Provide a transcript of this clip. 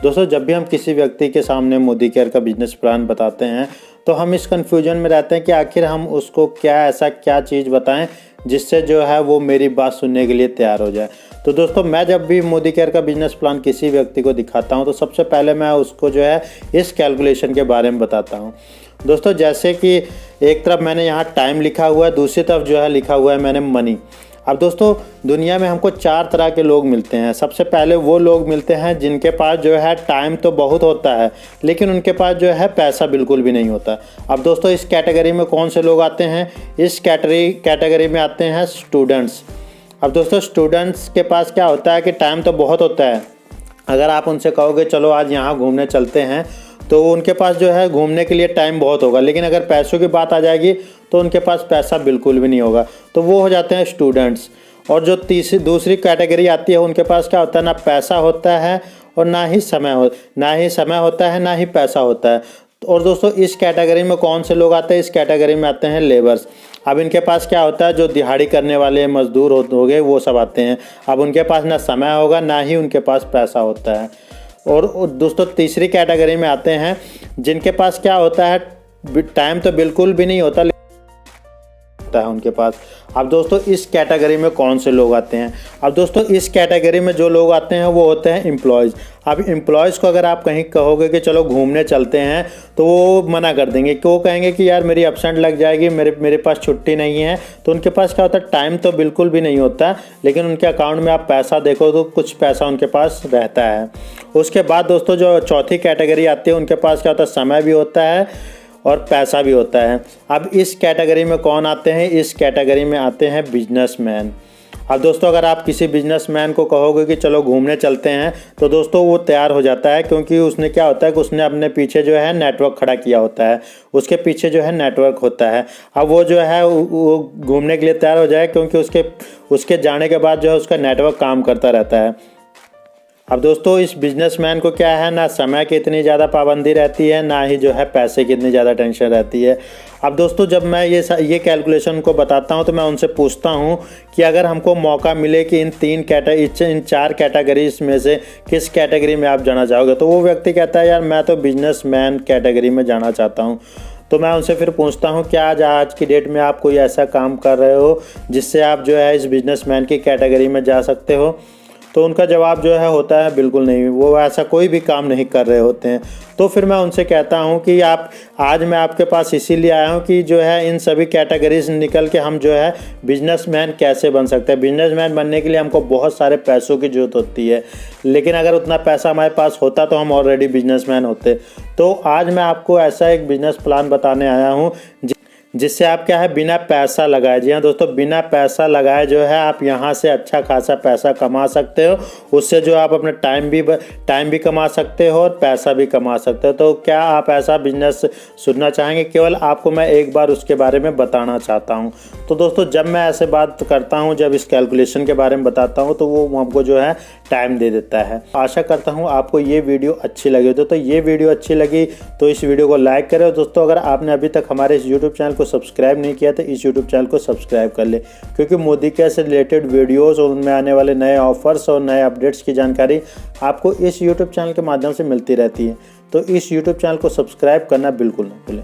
दोस्तों जब भी हम किसी व्यक्ति के सामने मोदी केयर का बिजनेस प्लान बताते हैं तो हम इस कन्फ्यूजन में रहते हैं कि आखिर हम उसको क्या चीज़ बताएं जिससे जो है वो मेरी बात सुनने के लिए तैयार हो जाए। तो दोस्तों मैं जब भी मोदी केयर का बिजनेस प्लान किसी व्यक्ति को दिखाता हूं तो सबसे पहले मैं उसको जो है इस कैलकुलेशन के बारे में बताता हूं। दोस्तों जैसे कि एक तरफ मैंने यहाँ टाइम लिखा हुआ है, दूसरी तरफ जो है लिखा हुआ है मैंने मनी। अब दोस्तों दुनिया में हमको 4 तरह के लोग मिलते हैं। सबसे पहले वो लोग मिलते हैं जिनके पास जो है टाइम तो बहुत होता है लेकिन उनके पास जो है पैसा बिल्कुल भी नहीं होता। अब दोस्तों इस कैटेगरी में कौन से लोग आते हैं? इस कैटेगरी में आते हैं स्टूडेंट्स। अब दोस्तों स्टूडेंट्स के पास क्या होता है कि टाइम तो बहुत होता है। अगर आप उनसे कहोगे चलो आज यहाँ घूमने चलते हैं तो उनके पास जो है घूमने के लिए टाइम बहुत होगा, लेकिन अगर पैसों की बात आ जाएगी तो उनके पास पैसा बिल्कुल भी नहीं होगा। तो वो हो जाते हैं स्टूडेंट्स। और जो दूसरी कैटेगरी आती है उनके पास क्या होता है, ना पैसा होता है और ना ही समय होता है ना ही पैसा होता है। और दोस्तों इस कैटेगरी में कौन से लोग आते हैं? इस कैटेगरी में आते हैं लेबर्स। अब इनके पास क्या होता है, जो दिहाड़ी करने वाले मजदूर हो गए वो सब आते हैं। अब उनके पास ना समय होगा ना ही उनके पास पैसा होता है। और दोस्तों तीसरी कैटेगरी में आते हैं जिनके पास क्या होता है, टाइम तो बिल्कुल भी नहीं होता है उनके पास। अब दोस्तों इस कैटेगरी में कौन से लोग आते हैं? अब दोस्तों इस कैटेगरी में जो लोग आते हैं वो होते हैं एम्प्लॉयज़। अब एम्प्लॉयज़ को अगर आप कहीं कहोगे कि चलो घूमने चलते हैं तो वो मना कर देंगे, कि वो कहेंगे कि यार मेरी एब्सेंट लग जाएगी, मेरे पास छुट्टी नहीं है। तो उनके पास क्या होता है, टाइम तो बिल्कुल भी नहीं होता लेकिन उनके अकाउंट में आप पैसा देखो तो कुछ पैसा उनके पास रहता है। उसके बाद दोस्तों जो चौथी कैटेगरी आती है उनके पास क्या होता है, समय भी होता है और पैसा भी होता है। अब इस कैटेगरी में कौन आते हैं? इस कैटेगरी में आते हैं बिजनेसमैन। अब दोस्तों अगर आप किसी बिजनेसमैन को कहोगे कि चलो घूमने चलते हैं तो दोस्तों वो तैयार हो जाता है, क्योंकि उसने क्या होता है कि उसने अपने पीछे जो है नेटवर्क खड़ा किया होता है, उसके पीछे जो है नेटवर्क होता है। अब वो जो है वो घूमने के लिए तैयार हो जाए क्योंकि उसके जाने के बाद जो है उसका नेटवर्क काम करता रहता है। अब दोस्तों इस बिजनेसमैन को क्या है, ना समय की इतनी ज़्यादा पाबंदी रहती है ना ही जो है पैसे की इतनी ज़्यादा टेंशन रहती है। अब दोस्तों जब मैं ये कैलकुलेशन को बताता हूं तो मैं उनसे पूछता हूं कि अगर हमको मौका मिले कि इन 4 कैटेगरीज में से किस कैटेगरी में आप जाना चाहोगे, तो वो व्यक्ति कहता है यार मैं तो बिजनेसमैन कैटेगरी में जाना चाहता हूँ। तो मैं उनसे फिर पूछता हूँ क्या आज की डेट में आप कोई ऐसा काम कर रहे हो जिससे आप जो है इस बिजनेसमैन की कैटेगरी में जा सकते हो? तो उनका जवाब जो है होता है बिल्कुल नहीं, वो ऐसा कोई भी काम नहीं कर रहे होते हैं। तो फिर मैं उनसे कहता हूं कि आज मैं आपके पास इसीलिए आया हूं कि जो है इन सभी कैटेगरीज निकल के हम जो है बिजनेसमैन कैसे बन सकते हैं। बिजनेसमैन बनने के लिए हमको बहुत सारे पैसों की ज़रूरत होती है, लेकिन अगर उतना पैसा हमारे पास होता तो हम ऑलरेडी बिजनेसमैन होते। तो आज मैं आपको ऐसा एक बिजनेस प्लान बताने आया हूँ जिससे आप क्या है बिना पैसा लगाए, जी हाँ दोस्तों, बिना पैसा लगाए जो है आप यहाँ से अच्छा खासा पैसा कमा सकते हो। उससे जो आप अपना टाइम भी कमा सकते हो और पैसा भी कमा सकते हो। तो क्या आप ऐसा बिजनेस सुनना चाहेंगे? केवल आपको मैं एक बार उसके बारे में बताना चाहता हूँ। तो दोस्तों जब मैं ऐसे बात करता हूँ, जब इस कैलकुलेशन के बारे में बताता हूँ तो वो हमको जो है टाइम दे देता है। आशा करता हूँ आपको ये वीडियो अच्छी लगी हो। तो ये वीडियो अच्छी लगी तो इस वीडियो को लाइक करें। दोस्तों अगर आपने अभी तक हमारे इस यूट्यूब चैनल को सब्सक्राइब नहीं किया तो इस यूट्यूब चैनल को सब्सक्राइब कर ले, क्योंकि मोदी केयर से रिलेटेड वीडियोस और उनमें आने वाले नए ऑफर्स और नए अपडेट्स की जानकारी आपको इस यूट्यूब चैनल के माध्यम से मिलती रहती है। तो इस यूट्यूब चैनल को सब्सक्राइब करना बिल्कुल ना भूलें।